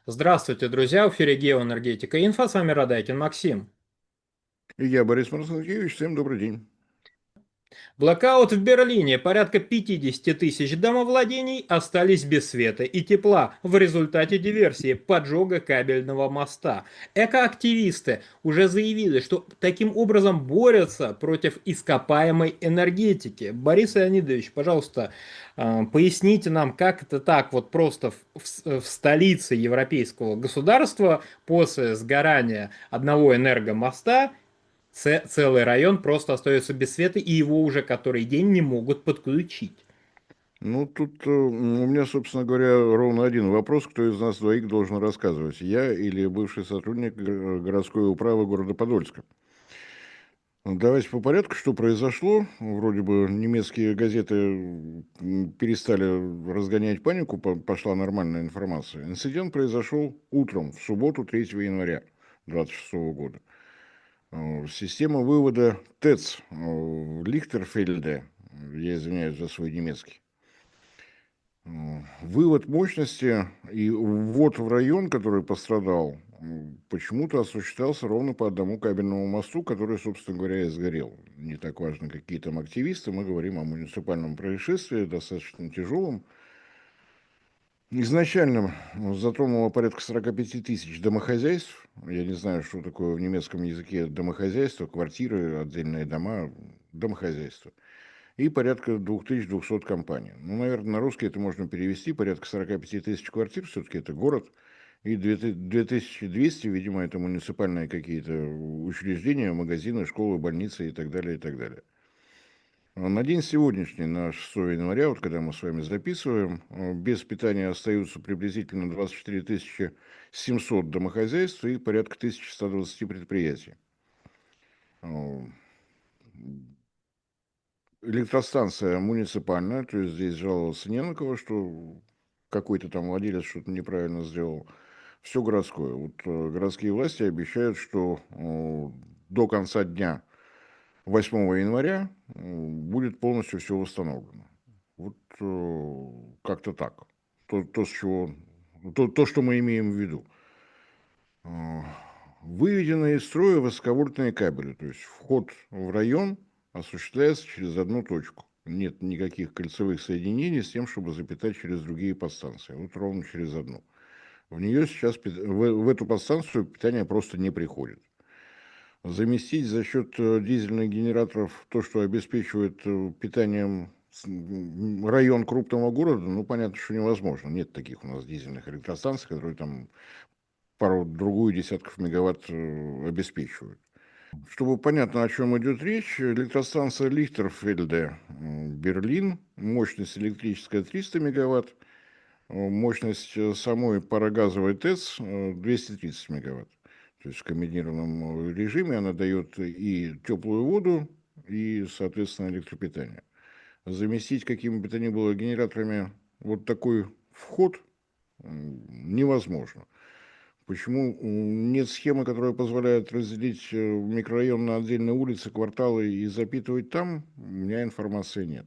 Здравствуйте, друзья! В эфире Геоэнергетика Инфо. С вами Радайкин Максим. И я, Борис Марсенкевич, всем добрый день. Блэкаут в Берлине. Порядка 50 тысяч домовладений остались без света и тепла в результате диверсии поджога кабельного моста. Экоактивисты уже заявили, что таким образом борются против ископаемой энергетики. Борис Леонидович, пожалуйста, поясните нам, как это так вот просто в столице европейского государства после сгорания одного энергомоста целый район просто остается без света, и его уже который день не могут подключить. Ну, тут у меня, собственно говоря, ровно один вопрос. Кто из нас двоих должен рассказывать? Я или бывший сотрудник городской управы города Подольска? Давайте по порядку, что произошло. Вроде бы немецкие газеты перестали разгонять панику, пошла нормальная информация. Инцидент произошел утром, в субботу, 3 января 2026 года. Система вывода ТЭЦ в Лихтерфельде, я извиняюсь за свой немецкий, вывод мощности и ввод в район, который пострадал, почему-то осуществлялся ровно по одному кабельному мосту, который, собственно говоря, и сгорел. Не так важно, какие там активисты, мы говорим о муниципальном происшествии, достаточно тяжелом. Изначально затронуло порядка 45 тысяч домохозяйств. Я не знаю, что такое в немецком языке домохозяйство, квартиры, отдельные дома, домохозяйство. И порядка 2200 компаний. Ну, наверное, на русский это можно перевести. Порядка 45 тысяч квартир, все-таки это город. И 2200, видимо, это муниципальные какие-то учреждения, магазины, школы, больницы и так далее, и так далее. На день сегодняшний, на 6 января, вот когда мы с вами записываем, без питания остаются приблизительно 24 700 домохозяйств и порядка 1120 предприятий. Э, Электростанция муниципальная, то есть здесь жаловаться не на кого, что какой-то там владелец что-то неправильно сделал. Все городское. Вот городские власти обещают, что до конца дня 8 января будет полностью все восстановлено. Вот как-то так. То, с чего, то, что мы имеем в виду. Э, Выведены из строя высоковольтные кабели, то есть вход в район осуществляется через одну точку. Нет никаких кольцевых соединений с тем, чтобы запитать через другие подстанции. Вот ровно через одну. В нее сейчас, в эту подстанцию питание просто не приходит. Заместить за счет дизельных генераторов то, что обеспечивает питанием район крупного города, ну, понятно, что невозможно. Нет таких у нас дизельных электростанций, которые там пару-другую десятков мегаватт обеспечивают. Чтобы понятно, о чем идет речь, электростанция Лихтерфельде, Берлин, мощность электрическая 300 мегаватт, мощность самой парогазовой ТЭЦ 230 мегаватт. То есть в комбинированном режиме она дает и теплую воду, и, соответственно, электропитание. Заместить какими бы то ни было генераторами вот такой вход невозможно. Почему нет схемы, которая позволяет разделить микрорайон на отдельные улицы, кварталы и запитывать там? У меня информации нет.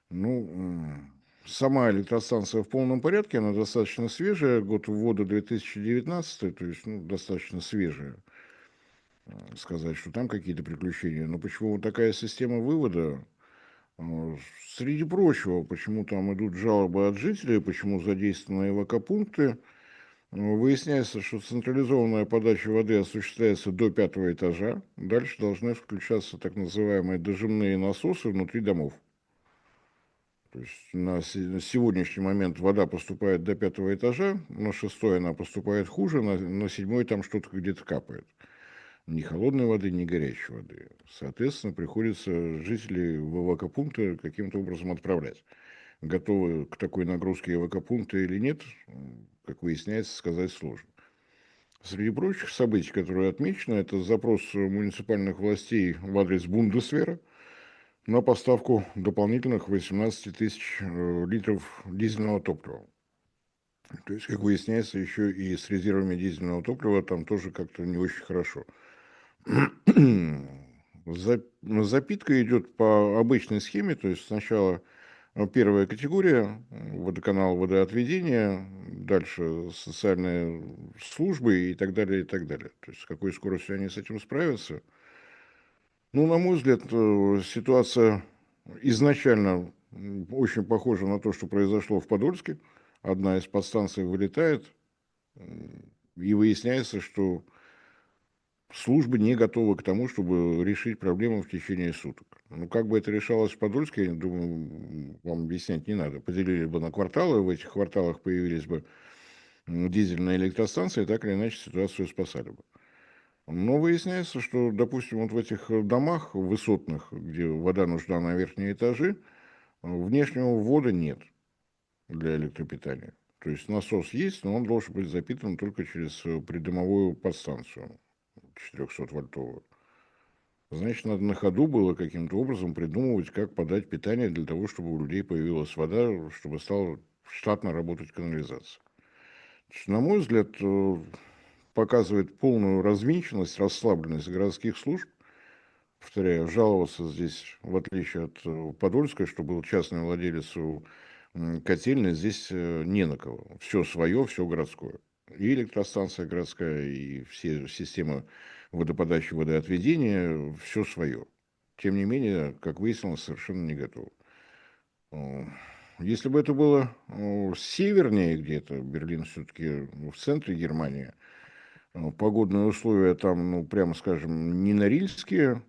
Ну, сама электростанция в полном порядке, она достаточно свежая, год ввода 2019, то есть ну, достаточно свежая. Сказать, что там какие-то приключения. Но почему вот такая система вывода? Среди прочего, почему там идут жалобы от жителей, почему задействованы эвакопункты. Выясняется, что централизованная подача воды осуществляется до 5 этажа. Дальше должны включаться так называемые дожимные насосы внутри домов. То есть на сегодняшний момент вода поступает до 5 этажа, на шестой она поступает хуже, на седьмой там что-то где-то капает. Ни холодной воды, ни горячей воды. Соответственно, приходится жителей в эвакопункты каким-то образом отправлять. Готовы к такой нагрузке эвакопункта или нет, как выясняется, сказать сложно. Среди прочих событий, которые отмечены, это запрос муниципальных властей в адрес Бундесвера на поставку дополнительных 18 тысяч литров дизельного топлива. То есть, как выясняется, еще и с резервами дизельного топлива там тоже как-то не очень хорошо. Запитка идет по обычной схеме, то есть сначала Первая категория, водоканал, водоотведение, дальше социальные службы и так далее, и так далее. То есть с какой скоростью они с этим справятся. Ну, на мой взгляд, ситуация изначально очень похожа на то, что произошло в Подольске. Одна из подстанций вылетает, и выясняется, что службы не готовы к тому, чтобы решить проблему в течение суток. Ну, как бы это решалось в Подольске, я думаю, вам объяснять не надо. Поделили бы на кварталы, в этих кварталах появились бы дизельные электростанции, так или иначе ситуацию спасали бы. Но выясняется, что, допустим, вот в этих домах высотных, где вода нужна на верхние этажи, внешнего ввода нет для электропитания. То есть насос есть, но он должен быть запитан только через придомовую подстанцию 400-вольтовую. Значит, надо на ходу было каким-то образом придумывать, как подать питание для того, чтобы у людей появилась вода, чтобы стала штатно работать канализация. Значит, на мой взгляд, показывает полную развинченность, расслабленность городских служб. Повторяю, жаловаться здесь, в отличие от Подольска, что был частный владелец у котельной, здесь не на кого. Все свое, все городское. И электростанция городская, и все системы водоподачи, водоотведения, все свое. Тем не менее, как выяснилось, совершенно не готово. Э, Если бы это было севернее где-то, Берлин все-таки в центре Германии, погодные условия там, ну, прямо скажем, не норильские.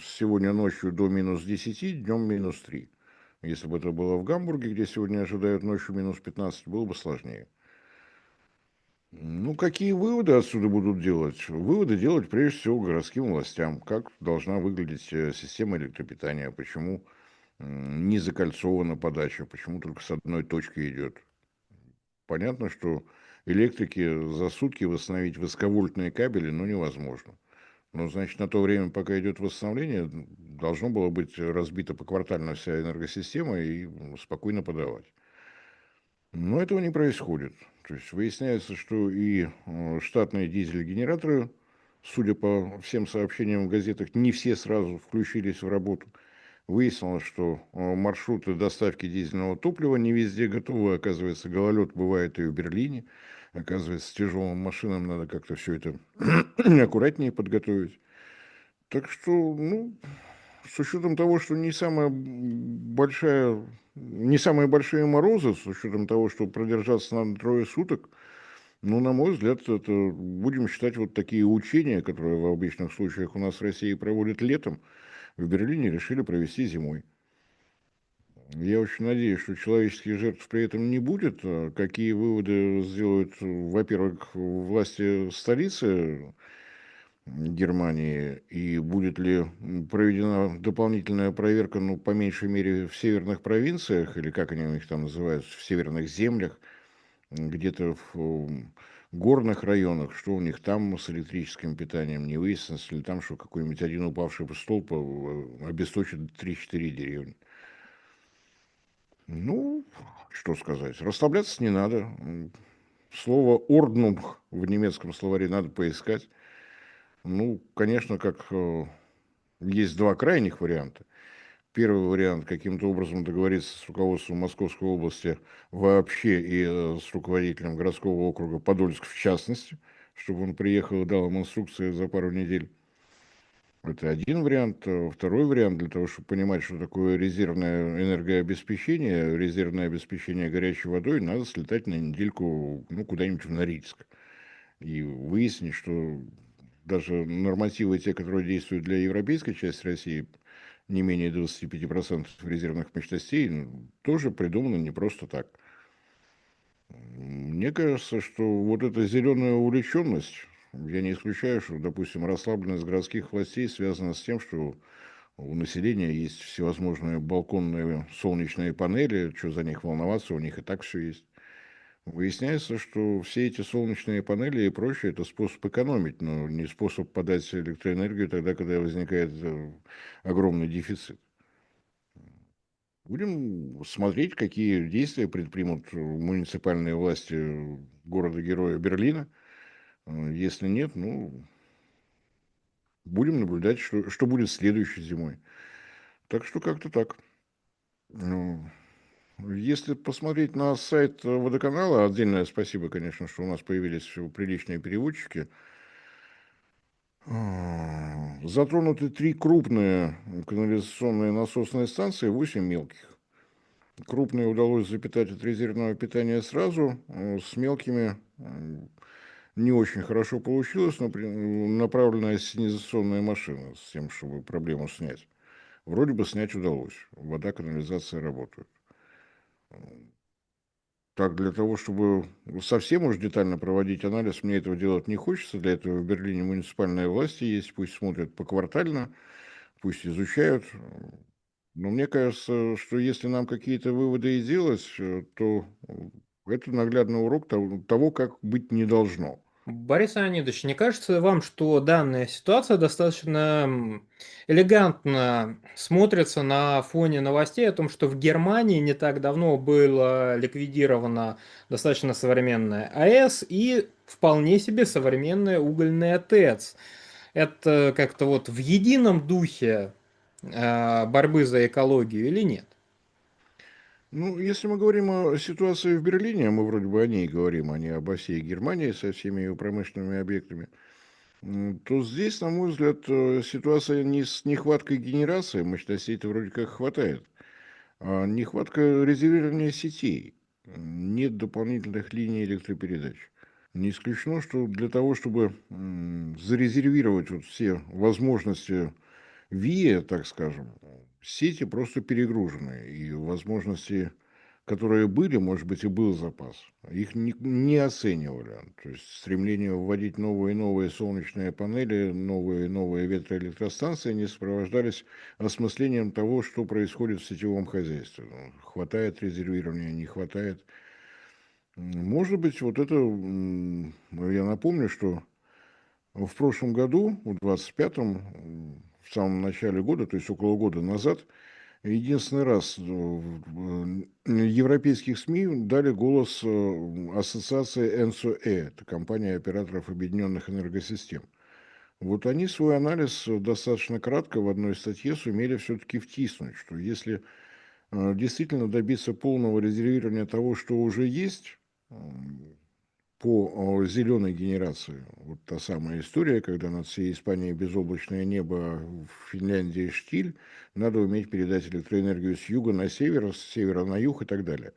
Сегодня ночью до -10, днем -3. Если бы это было в Гамбурге, где сегодня ожидают ночью -15, было бы сложнее. Ну, какие выводы отсюда будут делать? Выводы делать прежде всего городским властям. Как должна выглядеть система электропитания, почему не закольцована подача, почему только с одной точки идет. Понятно, что электрики за сутки восстановить высоковольтные кабели, ну, невозможно. Ну, значит, на то время, пока идет восстановление, должно было быть разбита поквартально вся энергосистема и спокойно подавать. Но этого не происходит. То есть выясняется, что и штатные дизель-генераторы, судя по всем сообщениям в газетах, не все сразу включились в работу. Выяснилось, что маршруты доставки дизельного топлива не везде готовы. Оказывается, гололед бывает и в Берлине. Оказывается, с тяжелым машинам надо как-то все это аккуратнее подготовить. Так что, ну, с учетом того, что не самые большие морозы, с учетом того, что продержаться надо трое суток, ну, на мой взгляд, это будем считать вот такие учения, которые в обычных случаях у нас в России проводят летом, в Берлине решили провести зимой. Я очень надеюсь, что человеческих жертв при этом не будет. Какие выводы сделают, во-первых, власти столицы Германии, и будет ли проведена дополнительная проверка, ну, по меньшей мере, в северных провинциях, или как они у них там называются, в северных землях, где-то в горных районах, что у них там с электрическим питанием, не выяснилось ли там, что какой-нибудь один упавший столб обесточит 3-4 деревни. Ну, что сказать, расслабляться не надо. Слово «орднунг» в немецком словаре надо поискать. Ну, конечно, как есть два крайних варианта. Первый вариант — каким-то образом договориться с руководством Московской области вообще и с руководителем городского округа Подольск в частности, чтобы он приехал и дал им инструкции за пару недель. Это один вариант. Второй вариант, для того, чтобы понимать, что такое резервное энергообеспечение, резервное обеспечение горячей водой, надо слетать на недельку, ну, куда-нибудь в Норильск и выяснить, что даже нормативы, те, которые действуют для европейской части России, не менее 25% резервных мощностей, тоже придумано не просто так. Мне кажется, что вот эта зеленая увлеченность, я не исключаю, что, допустим, расслабленность городских властей связана с тем, что у населения есть всевозможные балконные солнечные панели, что за них волноваться, у них и так все есть. Выясняется, что все эти солнечные панели и прочее — это способ экономить, но не способ подать электроэнергию тогда, когда возникает огромный дефицит. Будем смотреть, какие действия предпримут муниципальные власти города-героя Берлина. Если нет, ну, будем наблюдать, что будет следующей зимой. Так что как-то так. Ну, Если посмотреть на сайт водоканала, отдельное спасибо, конечно, что у нас появились приличные переводчики. Затронуты 3 крупные канализационные насосные станции, 8 мелких. Крупные удалось запитать от резервного питания сразу, с мелкими не очень хорошо получилось, но направленная синизационная машина с тем, чтобы проблему снять. Вроде бы снять удалось. Вода, канализация работают. Так, для того, чтобы совсем уж детально проводить анализ, мне этого делать не хочется. Для этого в Берлине муниципальные власти есть, пусть смотрят поквартально, пусть изучают. Но мне кажется, что если нам какие-то выводы и делать, то это наглядный урок того, как быть не должно. Борис Леонидович, не кажется вам, что данная ситуация достаточно элегантно смотрится на фоне новостей о том, что в Германии не так давно было ликвидирована достаточно современная АЭС и вполне себе современная угольная ТЭЦ? Это как-то вот в едином духе борьбы за экологию или нет? Ну, если мы говорим о ситуации в Берлине, а мы вроде бы о ней говорим, а не обо всей Германии со всеми ее промышленными объектами, то здесь, на мой взгляд, ситуация не с нехваткой генерации, мощностей-то вроде как хватает, а нехватка резервирования сетей. Нет дополнительных линий электропередач. Не исключено, что для того, чтобы зарезервировать вот все возможности ВИА, так скажем, сети просто перегружены, и возможности, которые были, может быть, и был запас, их не оценивали. То есть стремление вводить новые и новые солнечные панели, новые и новые ветроэлектростанции не сопровождались осмыслением того, что происходит в сетевом хозяйстве. Ну, хватает резервирования, не хватает. Может быть, вот это, я напомню, что в прошлом году, в 25-м, в самом начале года, то есть около года назад, единственный раз в европейских СМИ дали голос ассоциации НСОЭ, это компания операторов объединенных энергосистем. Вот они свой анализ достаточно кратко в одной статье сумели все-таки втиснуть, что если действительно добиться полного резервирования того, что уже есть, по зеленой генерации. Вот та самая история, когда над всей Испанией безоблачное небо, в Финляндии штиль, надо уметь передать электроэнергию с юга на север, с севера на юг и так далее.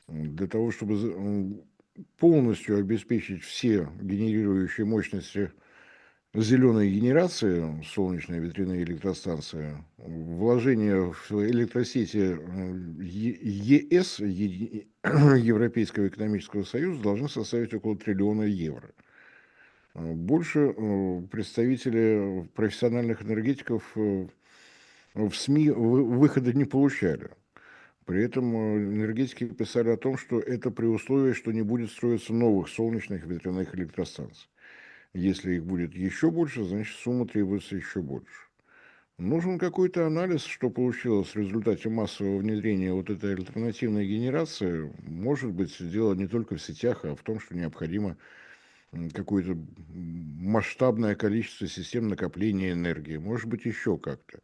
Для того, чтобы полностью обеспечить все генерирующие мощности зеленой генерации, солнечные ветряные электростанции, вложение в электросети ЕС, Европейского экономического союза, должны составить около триллиона евро. Больше представители профессиональных энергетиков в СМИ выхода не получали. При этом энергетики писали о том, что это при условии, что не будет строиться новых солнечных ветряных электростанций. Если их будет еще больше, значит сумма требуется еще больше. Нужен какой-то анализ, что получилось в результате массового внедрения вот этой альтернативной генерации. Может быть, дело не только в сетях, а в том, что необходимо какое-то масштабное количество систем накопления энергии. Может быть, еще как-то.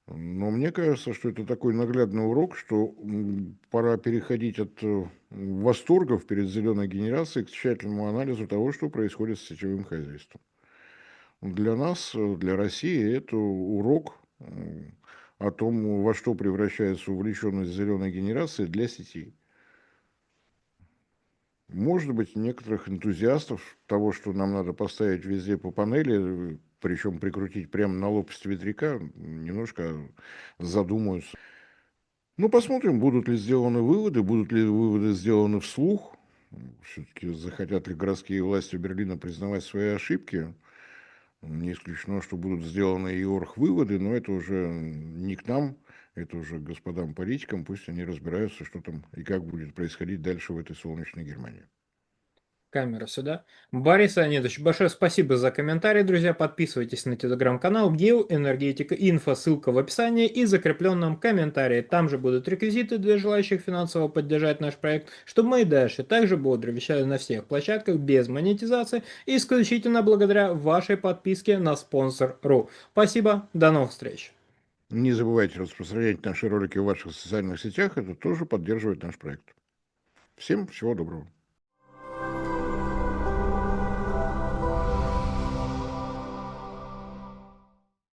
Но мне кажется, что это такой наглядный урок, что пора переходить от восторгов перед зеленой генерацией к тщательному анализу того, что происходит с сетевым хозяйством. Для нас, для России, это урок о том, во что превращается увлеченность зеленой генерации для сетей. Может быть, некоторых энтузиастов того, что нам надо поставить везде по панели, причем прикрутить прямо на лопасть ветряка, немножко задумаются. Ну, посмотрим, будут ли сделаны выводы, будут ли выводы сделаны вслух. Все-таки захотят ли городские власти Берлина признавать свои ошибки. Не исключено, что будут сделаны и орг-выводы, но это уже не к нам, это уже к господам политикам. Пусть они разбираются, что там и как будет происходить дальше в этой солнечной Германии. Камера сюда. Борис Леонидович, большое спасибо за комментарий, друзья. Подписывайтесь на телеграм-канал Геоэнергетика Инфо, ссылка в описании и закрепленном комментарии. Там же будут реквизиты для желающих финансово поддержать наш проект, чтобы мы и дальше также бодро вещали на всех площадках без монетизации, исключительно благодаря вашей подписке на спонсор.ру. Спасибо, до новых встреч. Не забывайте распространять наши ролики в ваших социальных сетях, это тоже поддерживает наш проект. Всем всего доброго.